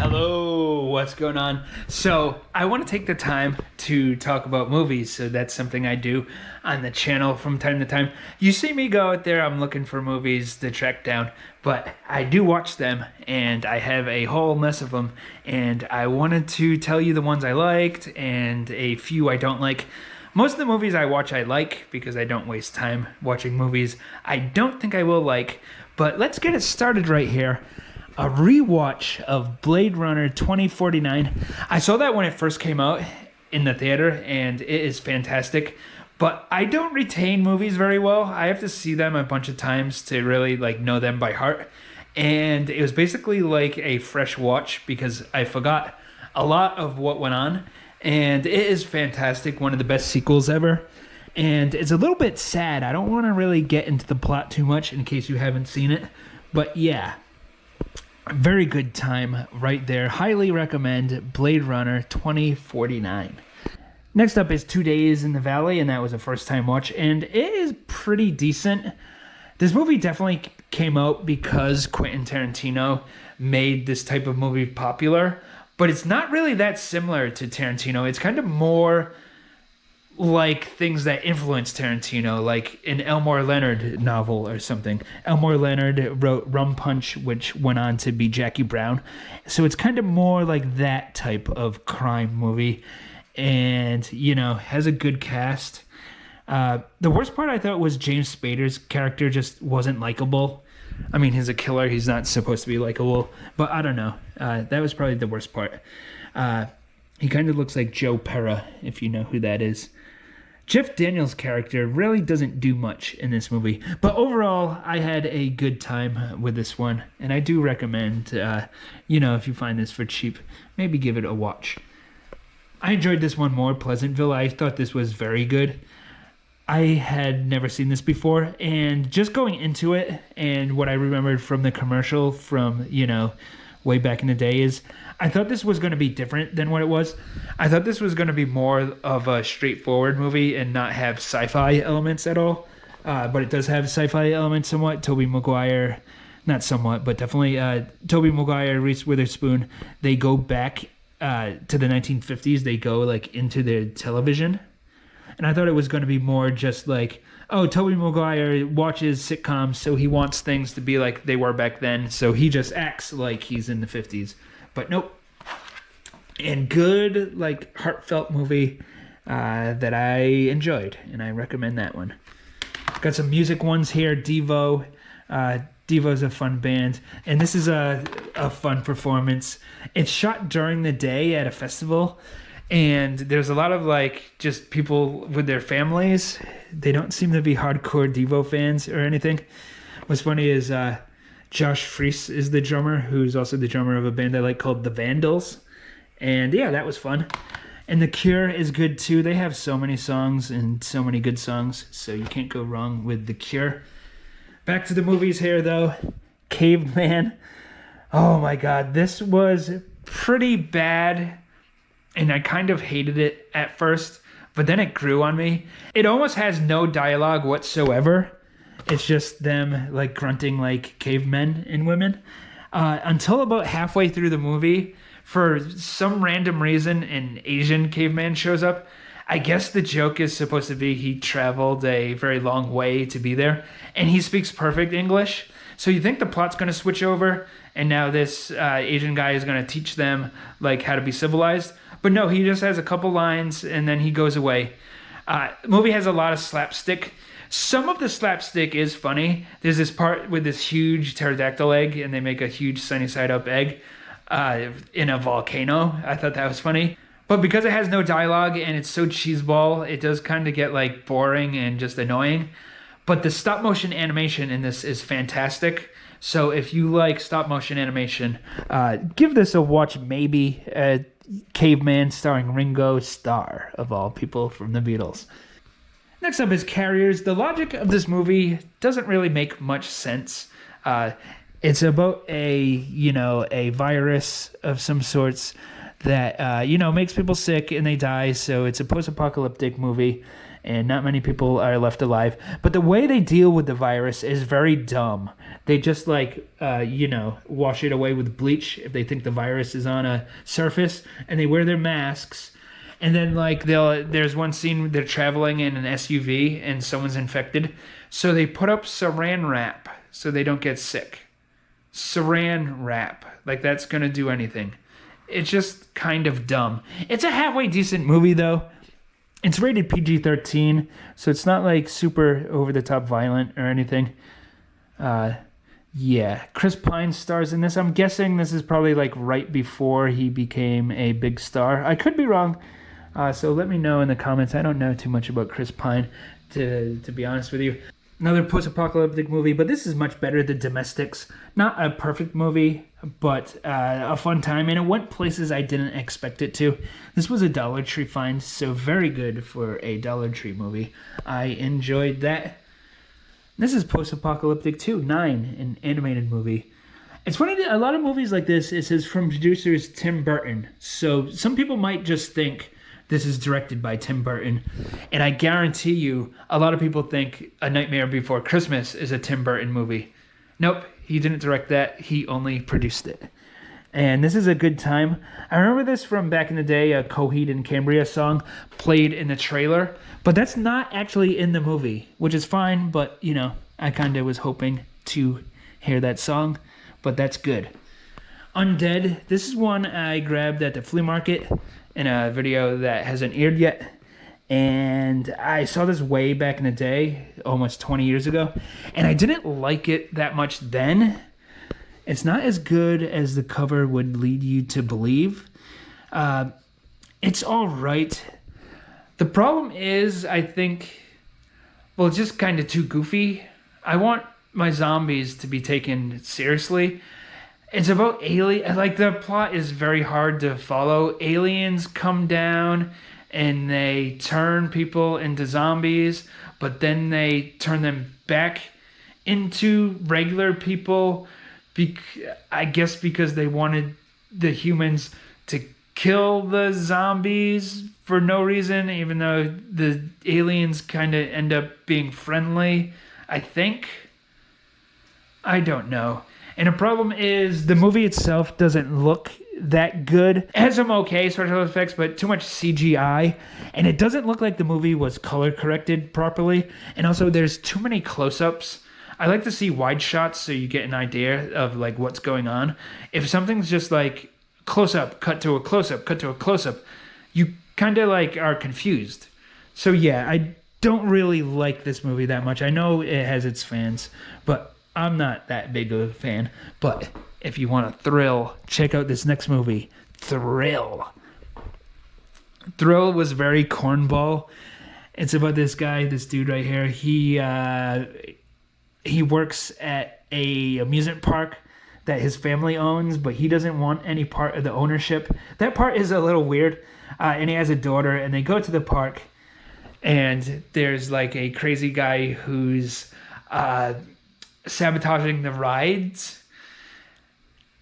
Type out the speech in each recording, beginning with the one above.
Hello, what's going on? So, I want to take the time to talk about movies, so that's something I do on the channel from time to time. You see me go out there, I'm looking for movies to track down, but I do watch them, and I have a whole mess of them, and I wanted to tell you the ones I liked and a few I don't like. Most of the movies I watch I like because I don't waste time watching movies I don't think I will like, but let's get it started right here. A rewatch of Blade Runner 2049. I saw that when it first came out in the theater, and it is fantastic. But I don't retain movies very well. I have to see them a bunch of times to really know them by heart. And it was basically like a fresh watch because I forgot a lot of what went on. And it is fantastic, one of the best sequels ever. And it's a little bit sad. I don't want to really get into the plot too much in case you haven't seen it. But yeah. Very good time right there. Highly recommend Blade Runner 2049. Next up is 2 Days in the Valley, and that was a first time watch, and it is pretty decent. This movie definitely came out because Quentin Tarantino made this type of movie popular, but it's not really that similar to Tarantino. It's kind of more like things that influenced Tarantino, like an Elmore Leonard novel or something. Elmore Leonard wrote Rum Punch, which went on to be Jackie Brown. So it's kind of more like that type of crime movie. And, has a good cast. The worst part I thought was James Spader's character just wasn't likable. I mean, he's a killer. He's not supposed to be likable. But I don't know. That was probably the worst part. He kind of looks like Joe Pera, if you know who that is. Jeff Daniels' character really doesn't do much in this movie. But overall, I had a good time with this one. And I do recommend, if you find this for cheap, maybe give it a watch. I enjoyed this one more, Pleasantville. I thought this was very good. I had never seen this before. And just going into it, and what I remembered from the commercial from, way back in the day is I thought this was going to be different than what it was. I thought this was going to be more of a straightforward movie and not have sci-fi elements at all. But it does have sci-fi elements somewhat. Tobey Maguire, not somewhat, but definitely Tobey Maguire, Reese Witherspoon, they go back to the 1950s. They go into their television. And I thought it was going to be more just Tobey Maguire watches sitcoms, so he wants things to be like they were back then, so he just acts like he's in the 50s. But nope. And good, heartfelt movie that I enjoyed, and I recommend that one. Got some music ones here. Devo. Devo's a fun band, and this is a fun performance. It's shot during the day at a festival, and there's a lot of just people with their families. They don't seem to be hardcore Devo fans or anything. What's funny is Josh Freese is the drummer, who's also the drummer of a band I like called The Vandals. And yeah, that was fun. And The Cure is good too. They have so many songs and so many good songs, so you can't go wrong with The Cure. Back to the movies here though. Caveman. Oh my god, this was pretty bad. And I kind of hated it at first, but then it grew on me. It almost has no dialogue whatsoever. It's just them grunting like cavemen and women. Until about halfway through the movie, for some random reason, an Asian caveman shows up. I guess the joke is supposed to be he traveled a very long way to be there, and he speaks perfect English. So you think the plot's going to switch over, and now this Asian guy is going to teach them how to be civilized. But no, he just has a couple lines, and then he goes away. The movie has a lot of slapstick. Some of the slapstick is funny. There's this part with this huge pterodactyl egg, and they make a huge sunny-side-up egg in a volcano. I thought that was funny. But because it has no dialogue and it's so cheeseball, it does kind of get boring and just annoying. But the stop-motion animation in this is fantastic. So if you like stop-motion animation, give this a watch maybe. Caveman starring Ringo Starr, of all people, from the Beatles. Next up is Carriers. The logic of this movie doesn't really make much sense. It's about a virus of some sorts that, makes people sick and they die. So it's a post-apocalyptic movie and not many people are left alive. But the way they deal with the virus is very dumb. They just wash it away with bleach if they think the virus is on a surface, and they wear their masks. And then there's one scene they're traveling in an SUV and someone's infected. So they put up saran wrap so they don't get sick. Saran wrap. That's going to do anything. It's just kind of dumb. It's a halfway decent movie, though. It's rated PG-13, so it's not super over-the-top violent or anything. Chris Pine stars in this. I'm guessing this is probably right before he became a big star. I could be wrong, so let me know in the comments. I don't know too much about Chris Pine, to be honest with you. Another post-apocalyptic movie, but this is much better than Domestics. Not a perfect movie, but a fun time, and it went places I didn't expect it to. This was a Dollar Tree find, so very good for a Dollar Tree movie. I enjoyed that. This is post-apocalyptic too, 9, an animated movie. It's funny that a lot of movies like this, it says from producers Tim Burton. So some people might just think this is directed by Tim Burton. And I guarantee you, a lot of people think A Nightmare Before Christmas is a Tim Burton movie. Nope, he didn't direct that. He only produced it. And this is a good time. I remember this from back in the day, a Coheed and Cambria song played in the trailer. But that's not actually in the movie, which is fine. But, I kind of was hoping to hear that song. But that's good. Undead. This is one I grabbed at the flea market in a video that hasn't aired yet. And I saw this way back in the day, almost 20 years ago. And I didn't like it that much then. It's not as good as the cover would lead you to believe. It's all right. The problem is, I think, it's just kind of too goofy. I want my zombies to be taken seriously. It's about aliens. The plot is very hard to follow. Aliens come down and they turn people into zombies, but then they turn them back into regular people. I guess because they wanted the humans to kill the zombies for no reason, even though the aliens kind of end up being friendly, I think. I don't know. And the problem is the movie itself doesn't look that good. It has some okay special effects, but too much CGI. And it doesn't look like the movie was color corrected properly. And also there's too many close-ups. I like to see wide shots so you get an idea of what's going on. If something's just close-up, cut to a close-up, cut to a close-up, you kind of are confused. So yeah, I don't really like this movie that much. I know it has its fans, but I'm not that big of a fan. But if you want a thrill, check out this next movie, Thrill. Thrill was very cornball. It's about this guy, this dude right here. He works at a amusement park that his family owns, but he doesn't want any part of the ownership. That part is a little weird. And he has a daughter, and they go to the park, and there's a crazy guy who's sabotaging the rides.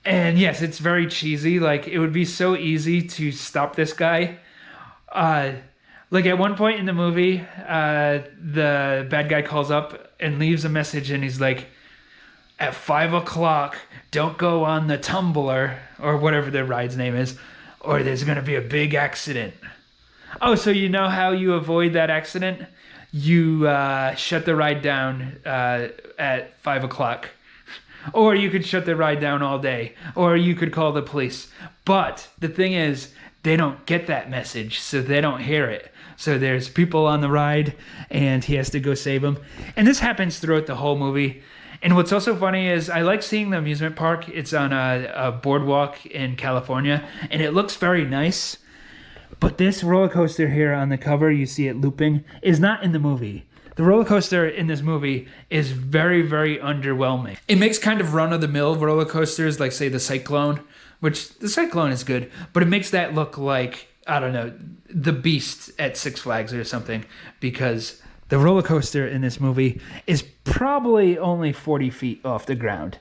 And yes, it's very cheesy. It would be so easy to stop this guy. At one point in the movie, the bad guy calls up and leaves a message, and he's like, at 5 o'clock, don't go on the tumbler, or whatever the ride's name is, or there's going to be a big accident. Oh, so you know how you avoid that accident? You shut the ride down at 5 o'clock. Or you could shut the ride down all day. Or you could call the police. But the thing is, they don't get that message, so they don't hear it. So there's people on the ride, and he has to go save them. And this happens throughout the whole movie. And what's also funny is I like seeing the amusement park. It's on a boardwalk in California, and it looks very nice. But this roller coaster here on the cover, you see it looping, is not in the movie. The roller coaster in this movie is very, very underwhelming. It makes kind of run-of-the-mill roller coasters, like, say, the Cyclone, which the Cyclone is good, but it makes that look like, I don't know, the Beast at Six Flags or something, because the roller coaster in this movie is probably only 40 feet off the ground.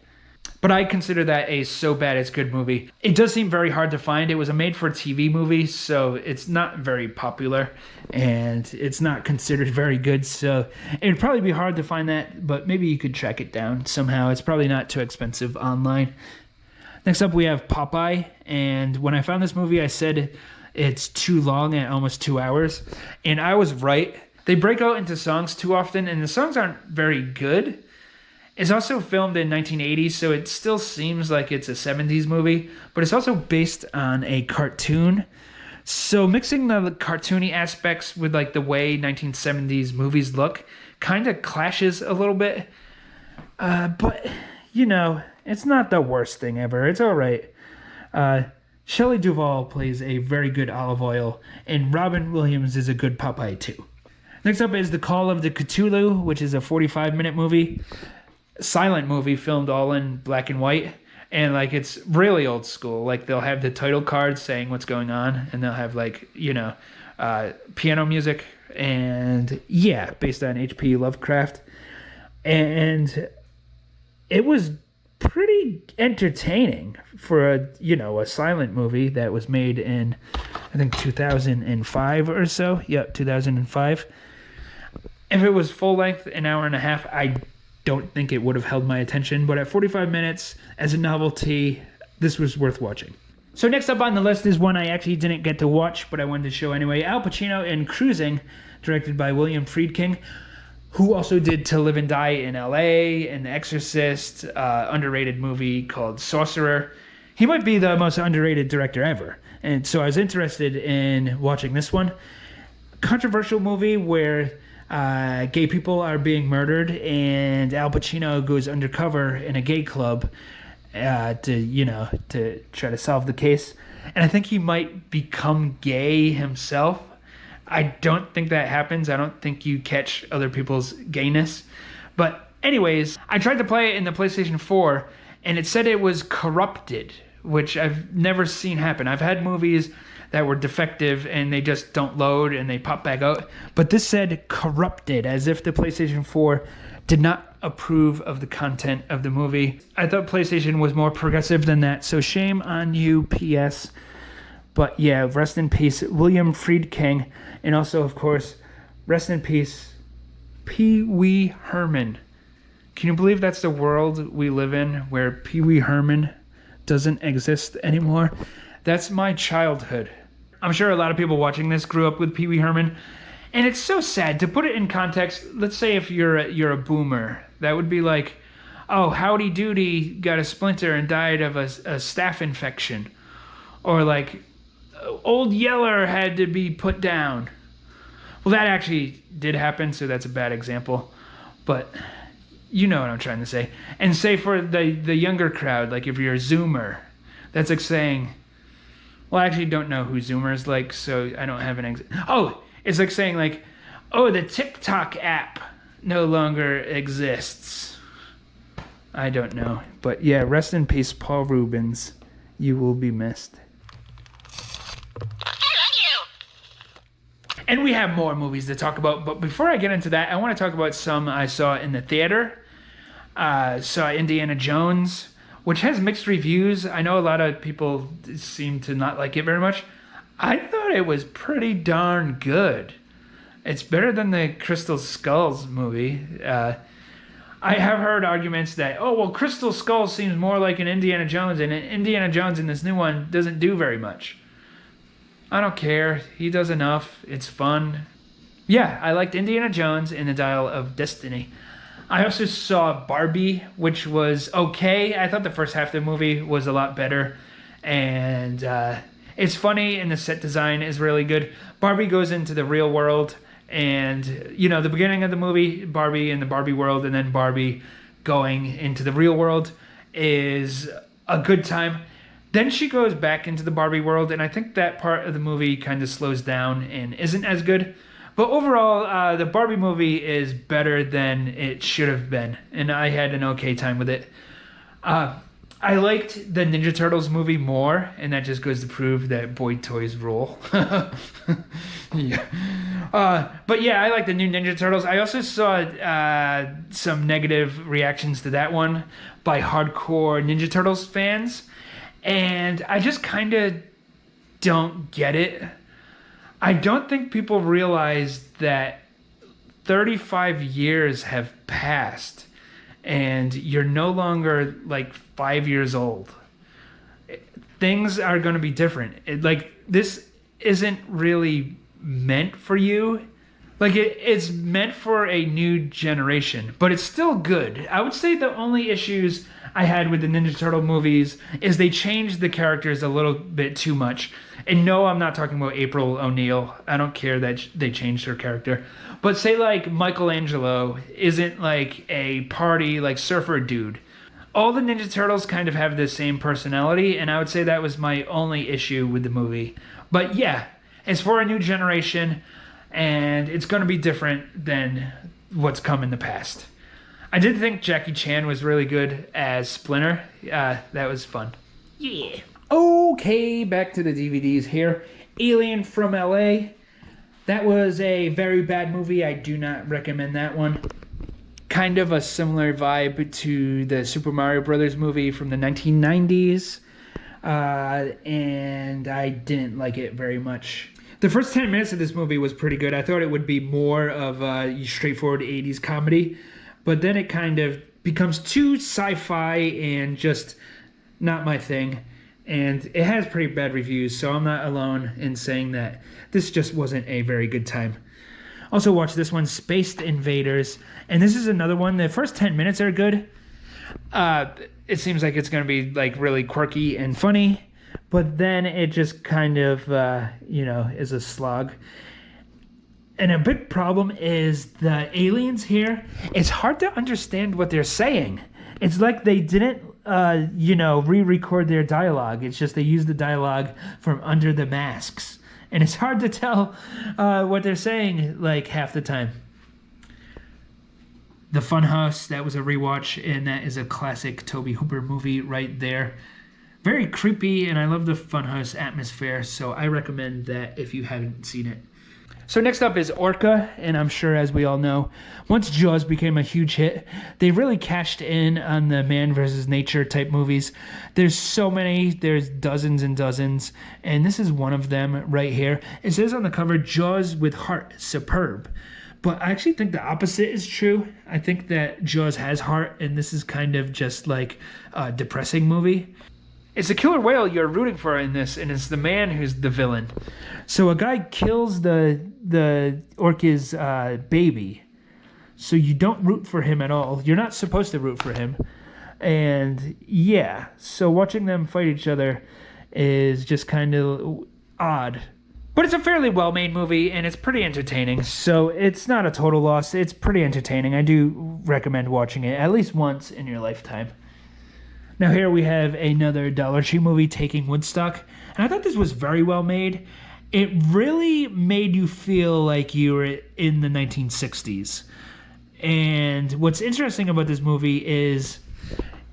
But I consider that a so bad it's good movie. It does seem very hard to find. It was a made-for-TV movie, so it's not very popular, and it's not considered very good, so it'd probably be hard to find that, but maybe you could track it down somehow. It's probably not too expensive online. Next up, we have Popeye, and when I found this movie, I said it's too long at almost 2 hours, and I was right. They break out into songs too often, and the songs aren't very good. It's also filmed in 1980, so it still seems like it's a 70s movie, but it's also based on a cartoon. So mixing the cartoony aspects with like the way 1970s movies look kind of clashes a little bit. But, you know, it's not the worst thing ever. It's all right. Shelley Duvall plays a very good Olive Oyl, and Robin Williams is a good Popeye too. Next up is the Call of Cthulu, which is a 45-minute movie. Silent movie filmed all in black and white, and like it's really old school. Like they'll have the title card saying what's going on, and they'll have like, you know, piano music, and yeah, based on H.P. Lovecraft. And it was pretty entertaining for a silent movie that was made in I think 2005 or so. Yep, 2005. If it was full length, an hour and a half, I don't think it would have held my attention, but at 45 minutes as a novelty, this was worth watching. So next up on the list is one I actually didn't get to watch, but I wanted to show anyway. Al Pacino in Cruising, directed by William Friedkin, who also did To Live and Die in L.A. and The Exorcist, underrated movie called Sorcerer. He might be the most underrated director ever, and so I was interested in watching this one. Controversial movie where gay people are being murdered, and Al Pacino goes undercover in a gay club to try to solve the case. And I think he might become gay himself. I don't think that happens. I don't think you catch other people's gayness. But anyways, I tried to play it in the PlayStation 4, and it said it was corrupted, which I've never seen happen. I've had movies that were defective and they just don't load and they pop back out. But this said corrupted, as if the PlayStation 4 did not approve of the content of the movie. I thought PlayStation was more progressive than that, so shame on you, PS. But yeah, rest in peace, William Friedkin. And also, of course, rest in peace, Pee Wee Herman. Can you believe that's the world we live in, where Pee Wee Herman doesn't exist anymore? That's my childhood. I'm sure a lot of people watching this grew up with Pee Wee Herman, and it's so sad. To put it in context, let's say if you're a boomer, that would be like, oh, Howdy Doody got a splinter and died of a staph infection, or like, Old Yeller had to be put down. Well, that actually did happen, so that's a bad example, but you know what I'm trying to say. And say for the younger crowd, like if you're a Zoomer, that's like saying, well, I actually don't know who Zoomer is like, so I don't have an oh, it's like saying like, oh, the TikTok app no longer exists. I don't know. But yeah, rest in peace, Paul Rubens. You will be missed. And we have more movies to talk about, but before I get into that, I want to talk about some I saw in the theater. Saw Indiana Jones, which has mixed reviews. I know a lot of people seem to not like it very much. I thought it was pretty darn good. It's better than the Crystal Skulls movie. I have heard arguments that, oh, well, Crystal Skull seems more like an Indiana Jones, and Indiana Jones in this new one doesn't do very much. I don't care. He does enough. It's fun. Yeah, I liked Indiana Jones and the Dial of Destiny. I also saw Barbie, which was okay. I thought the first half of the movie was a lot better. And it's funny, and the set design is really good. Barbie goes into the real world. And, you know, the beginning of the movie, Barbie in the Barbie world, and then Barbie going into the real world is a good time. Then she goes back into the Barbie world, and I think that part of the movie kind of slows down and isn't as good. But overall, the Barbie movie is better than it should have been, and I had an okay time with it. I I liked the Ninja Turtles movie more, and that just goes to prove that boy toys rule. Yeah. But yeah, I like the new Ninja Turtles. I also saw some negative reactions to that one by hardcore Ninja Turtles fans, and I just kind of don't get it. I don't think people realize that 35 years have passed and you're no longer like 5 years old. Things are going to be different. This isn't really meant for you. It's meant for a new generation, but it's still good. I would say the only issues I had with the Ninja Turtle movies is they changed the characters a little bit too much. And no, I'm not talking about April O'Neil. I don't care that they changed her character. But say like Michelangelo isn't like a party like surfer dude. All the Ninja Turtles kind of have the same personality, and I would say that was my only issue with the movie. But yeah, it's for a new generation, and it's going to be different than what's come in the past. I did think Jackie Chan was really good as Splinter. That was fun. Yeah. Okay, back to the DVDs here. Alien from LA. That was a very bad movie. I do not recommend that one. Kind of a similar vibe to the Super Mario Brothers movie from the 1990s. And I didn't like it very much. The first 10 minutes of this movie was pretty good. I thought it would be more of a straightforward 80s comedy. But then it kind of becomes too sci-fi and just not my thing. And it has pretty bad reviews, so I'm not alone in saying that this just wasn't a very good time. Also watch this one, Spaced Invaders. And this is another one. The first 10 minutes are good. It seems like it's going to be like really quirky and funny. But then it just kind of, is a slog. And a big problem is the aliens here. It's hard to understand what they're saying. It's like they didn't, re-record their dialogue. It's just they used the dialogue from under the masks. And it's hard to tell what they're saying, like, half the time. The Funhouse, that was a rewatch, and that is a classic Tobe Hooper movie right there. Very creepy, and I love the Funhouse atmosphere, so I recommend that if you haven't seen it. So next up is Orca, and I'm sure, as we all know, once Jaws became a huge hit, they really cashed in on the man versus nature type movies. There's so many, there's dozens and dozens, and this is one of them right here. It says on the cover, Jaws with heart, superb. But I actually think the opposite is true. I think that Jaws has heart, and this is kind of just like a depressing movie. It's a killer whale you're rooting for in this, and it's the man who's the villain. So a guy kills the orca's baby, so you don't root for him at all. You're not supposed to root for him. And yeah, so watching them fight each other is just kind of odd. But it's a fairly well-made movie, and it's pretty entertaining. So it's not a total loss. It's pretty entertaining. I do recommend watching it at least once in your lifetime. Now here we have another Dollar Tree movie, Taking Woodstock. And I thought this was very well made. It really made you feel like you were in the 1960s. And what's interesting about this movie is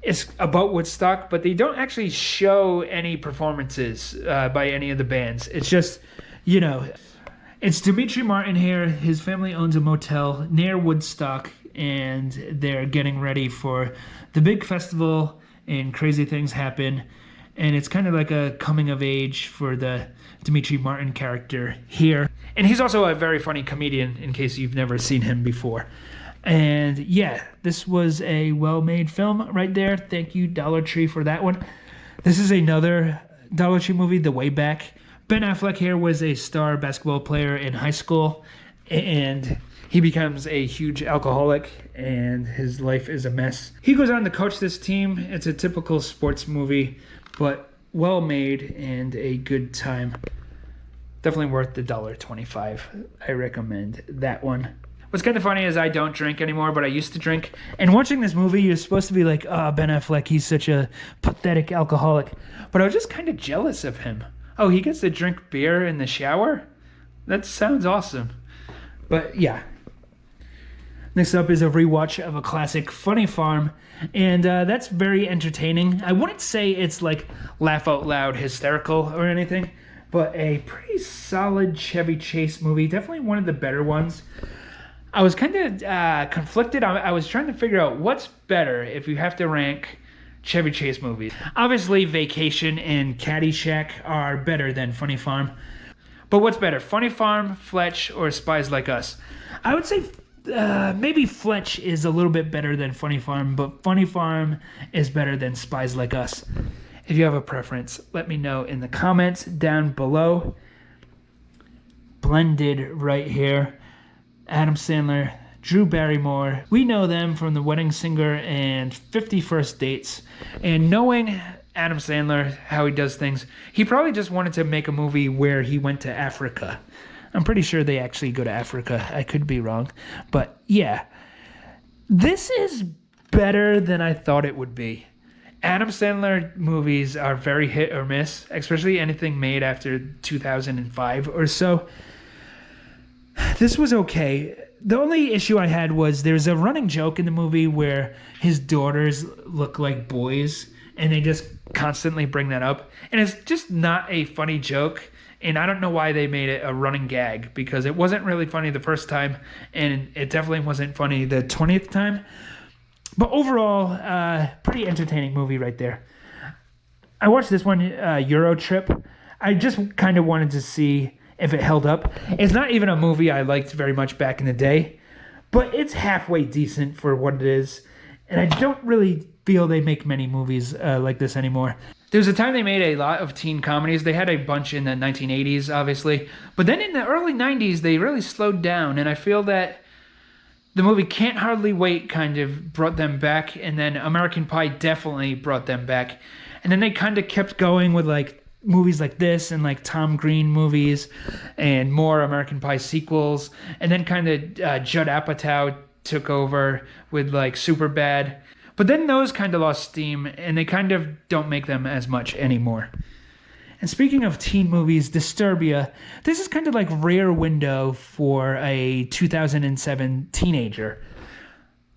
it's about Woodstock, but they don't actually show any performances by any of the bands. It's just, it's Dimitri Martin here. His family owns a motel near Woodstock, and they're getting ready for the big festival, and crazy things happen. And it's kind of like a coming of age for the Dimitri Martin character here. And he's also a very funny comedian, in case you've never seen him before. And yeah, this was a well-made film right there. Thank you, Dollar Tree, for that one. This is another Dollar Tree movie, The Way Back. Ben Affleck here was a star basketball player in high school, and he becomes a huge alcoholic, and his life is a mess. He goes on to coach this team. It's a typical sports movie, but well made and a good time. Definitely worth the $1.25. I recommend that one. What's kind of funny is I don't drink anymore, but I used to drink. And watching this movie, you're supposed to be like, oh, Ben Affleck, he's such a pathetic alcoholic. But I was just kind of jealous of him. Oh, he gets to drink beer in the shower? That sounds awesome. But yeah. Next up is a rewatch of a classic, Funny Farm, and that's very entertaining. I wouldn't say it's like laugh out loud hysterical or anything, but a pretty solid Chevy Chase movie. Definitely one of the better ones. I was kind of conflicted. I was trying to figure out what's better if you have to rank Chevy Chase movies. Obviously, Vacation and Caddyshack are better than Funny Farm. But what's better, Funny Farm, Fletch, or Spies Like Us? I would say maybe Fletch is a little bit better than Funny Farm, but Funny Farm is better than Spies Like Us. If you have a preference, let me know in the comments down below. Blended right here. Adam Sandler, Drew Barrymore. We know them from The Wedding Singer and 50 First Dates. And knowing Adam Sandler, how he does things, he probably just wanted to make a movie where he went to Africa. I'm pretty sure they actually go to Africa. I could be wrong. But yeah, this is better than I thought it would be. Adam Sandler movies are very hit or miss, especially anything made after 2005 or so. This was okay. The only issue I had was there's a running joke in the movie where his daughters look like boys, and they just constantly bring that up. And it's just not a funny joke, and I don't know why they made it a running gag, because it wasn't really funny the first time, and it definitely wasn't funny the 20th time. But overall, pretty entertaining movie right there. I watched this one, Euro Trip. I just kind of wanted to see if it held up. It's not even a movie I liked very much back in the day, but it's halfway decent for what it is. And I don't really feel they make many movies like this anymore. There was a time they made a lot of teen comedies. They had a bunch in the 1980s, obviously. But then in the early 90s, they really slowed down. And I feel that the movie Can't Hardly Wait kind of brought them back. And then American Pie definitely brought them back. And then they kind of kept going with like movies like this and like Tom Green movies and more American Pie sequels. And then kind of Judd Apatow took over with like Superbad. But then those kind of lost steam, and they kind of don't make them as much anymore. And speaking of teen movies, Disturbia, this is kind of like Rear Window for a 2007 teenager.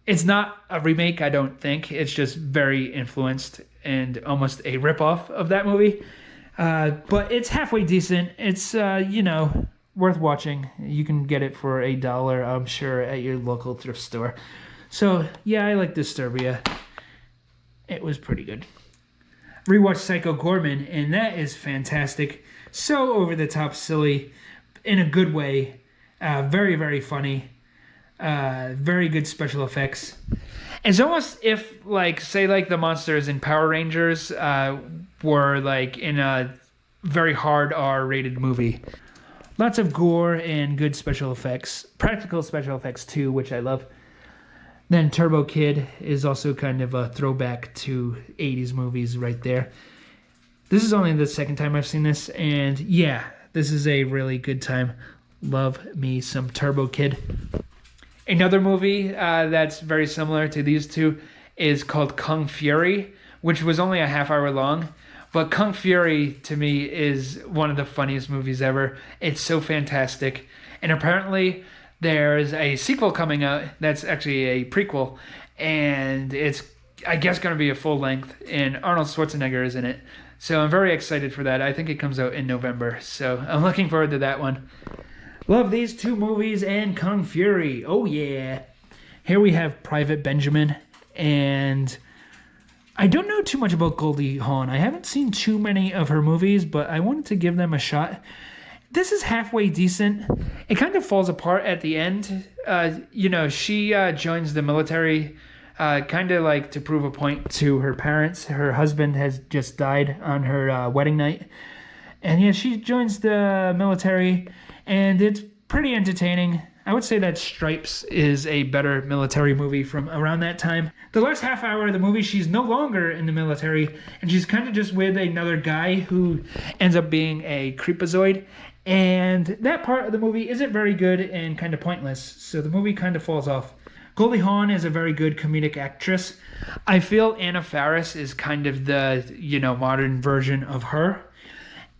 It's not a remake, I don't think. It's just very influenced and almost a ripoff of that movie. But it's halfway decent. It's, worth watching. You can get it for $1, I'm sure, at your local thrift store. So, yeah, I like Disturbia. It was pretty good. Rewatched Psycho Goreman, and that is fantastic. So over-the-top silly in a good way. Very, very funny. Very good special effects. It's almost if, like, say, like, the monsters in Power Rangers were, like, in a very hard R-rated movie. Lots of gore and good special effects. Practical special effects, too, which I love. Then Turbo Kid is also kind of a throwback to 80s movies right there. This is only the second time I've seen this, and yeah, this is a really good time. Love me some Turbo Kid. Another movie that's very similar to these two is called Kung Fury, which was only a half hour long. But Kung Fury, to me, is one of the funniest movies ever. It's so fantastic. And apparently there's a sequel coming out that's actually a prequel, and it's, I guess, going to be a full length, and Arnold Schwarzenegger is in it. So I'm very excited for that. I think it comes out in November, so I'm looking forward to that one. Love these two movies and Kung Fury. Oh yeah. Here we have Private Benjamin, and I don't know too much about Goldie Hawn. I haven't seen too many of her movies, but I wanted to give them a shot. This is halfway decent. It kind of falls apart at the end. She joins the military kind of like to prove a point to her parents. Her husband has just died on her wedding night. And yeah, she joins the military, and it's pretty entertaining. I would say that Stripes is a better military movie from around that time. The last half hour of the movie, she's no longer in the military, and she's kind of just with another guy who ends up being a creepazoid. And that part of the movie isn't very good and kind of pointless, so the movie kind of falls off. Goldie Hawn is a very good comedic actress. I feel Anna Faris is kind of the, modern version of her.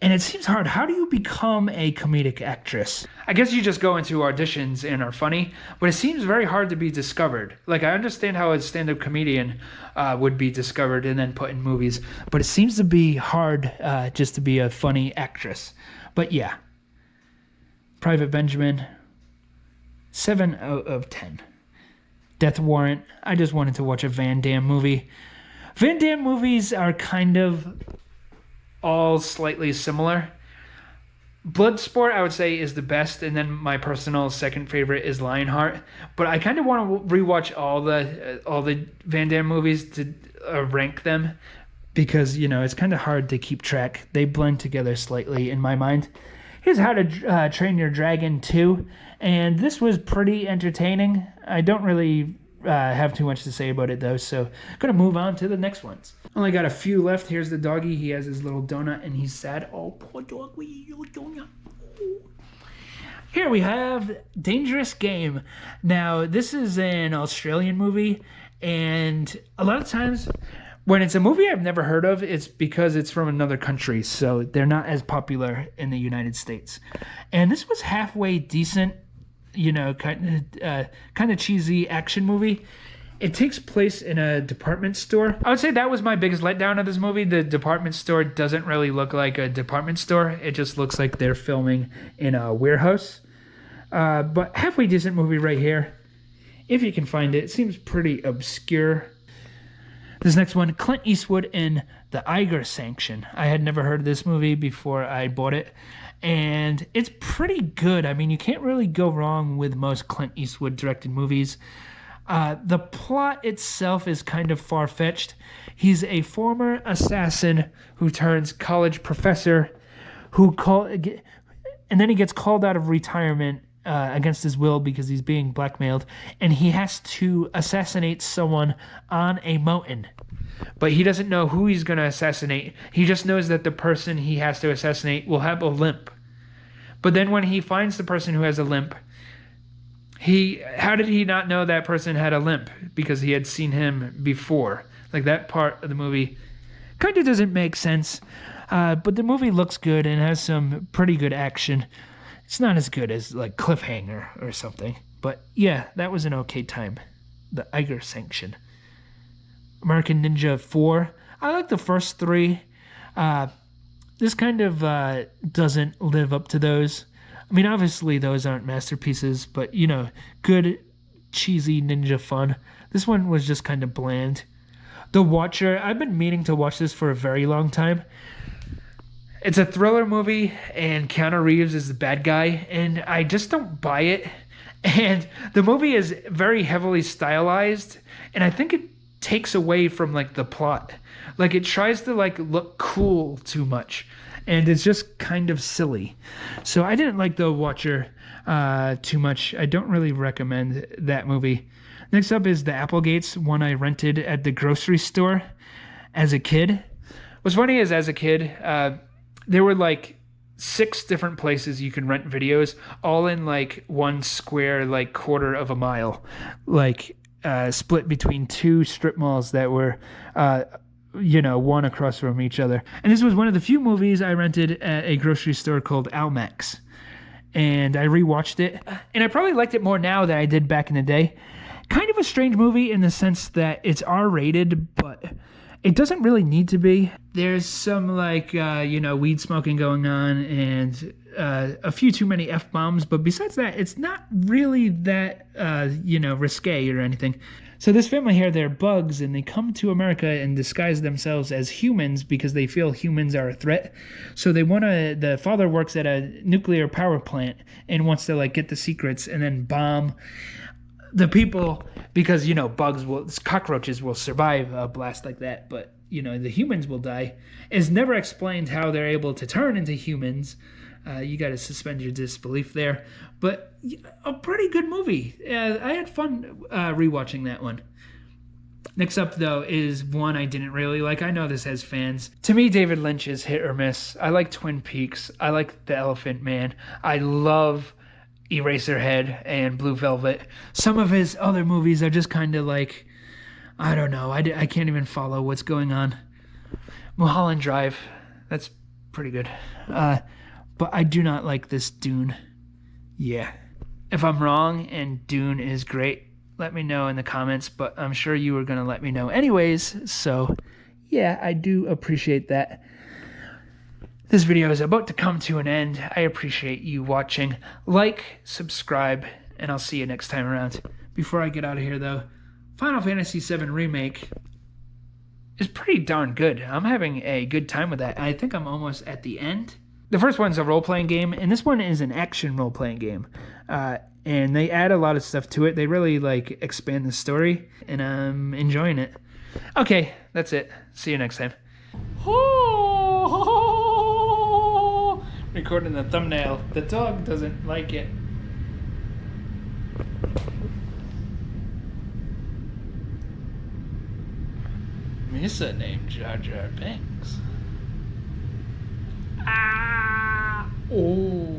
And it seems hard. How do you become a comedic actress? I guess you just go into auditions and are funny, but it seems very hard to be discovered. Like, I understand how a stand-up comedian would be discovered and then put in movies, but it seems to be hard just to be a funny actress. But yeah, Private Benjamin, 7 out of 10. Death Warrant, I just wanted to watch a Van Damme movie. Van Damme movies are kind of all slightly similar. Bloodsport, I would say, is the best, and then my personal second favorite is Lionheart. But I kind of want to rewatch all the Van Damme movies to rank them, because it's kind of hard to keep track. They blend together slightly in my mind. Here's How to Train Your Dragon 2, and this was pretty entertaining. I don't really have too much to say about it, though, so I'm going to move on to the next ones. Only got a few left. Here's the doggy. He has his little donut, and he's sad. Oh, poor dog, we eat your donut. Here we have Dangerous Game. Now, this is an Australian movie, and a lot of times when it's a movie I've never heard of, it's because it's from another country, so they're not as popular in the United States. And this was halfway decent, kind of cheesy action movie. It takes place in a department store. I would say that was my biggest letdown of this movie. The department store doesn't really look like a department store. It just looks like they're filming in a warehouse. But halfway decent movie right here. If you can find it. It seems pretty obscure. This next one, Clint Eastwood in The Eiger Sanction. I had never heard of this movie before I bought it, and it's pretty good. I mean, you can't really go wrong with most Clint Eastwood directed movies. The plot itself is kind of far-fetched. He's a former assassin who turns college professor, and then he gets called out of retirement against his will because he's being blackmailed, and he has to assassinate someone on a mountain. But he doesn't know who he's going to assassinate. He just knows that the person he has to assassinate will have a limp. But then when he finds the person who has a limp, how did he not know that person had a limp? Because he had seen him before. Like, that part of the movie kind of doesn't make sense. But the movie looks good and has some pretty good action. It's not as good as like Cliffhanger or something. But yeah, that was an okay time. The Eiger Sanction. American Ninja 4. I like the first 3. This kind of doesn't live up to those. I mean, obviously those aren't masterpieces, but good cheesy ninja fun. This one was just kind of bland. The Watcher. I've been meaning to watch this for a very long time. It's a thriller movie, and Keanu Reeves is the bad guy, and I just don't buy it. And the movie is very heavily stylized, and I think it takes away from like the plot. Like, it tries to like look cool too much, and it's just kind of silly. So I didn't like The Watcher too much. I don't really recommend that movie. Next up is The Applegates, one I rented at the grocery store as a kid. What's funny is, as a kid, there were like 6 different places you can rent videos, all in like one square, like quarter of a mile, like split between 2 strip malls that were, one across from each other. And this was one of the few movies I rented at a grocery store called Almax. And I rewatched it, and I probably liked it more now than I did back in the day. Kind of a strange movie in the sense that it's R-rated, but it doesn't really need to be. There's some weed smoking going on, and a few too many F-bombs, but besides that, it's not really that, risque or anything. So this family here, they're bugs, and they come to America and disguise themselves as humans because they feel humans are a threat. So the father works at a nuclear power plant and wants to get the secrets and then bomb the people because, cockroaches will survive a blast like that, but, the humans will die. It's never explained how they're able to turn into humans. You got to suspend your disbelief there. But a pretty good movie. I had fun rewatching that one. Next up, though, is one I didn't really like. I know this has fans. To me, David Lynch is hit or miss. I like Twin Peaks. I like The Elephant Man. I love Eraserhead and Blue Velvet. Some of his other movies are just kind of like, I don't know. I can't even follow what's going on. Mulholland Drive. That's pretty good. But I do not like this Dune. Yeah. If I'm wrong and Dune is great, let me know in the comments, but I'm sure you were going to let me know anyways. So, yeah, I do appreciate that. This video is about to come to an end. I appreciate you watching. Like, subscribe, and I'll see you next time around. Before I get out of here, though, Final Fantasy VII Remake is pretty darn good. I'm having a good time with that. I think I'm almost at the end. The first one's a role-playing game, and this one is an action role-playing game. And they add a lot of stuff to it. They really, expand the story, and I'm enjoying it. Okay, that's it. See you next time. Recording the thumbnail. The dog doesn't like it. Misa named Jar Jar Binks. Ah! Oh.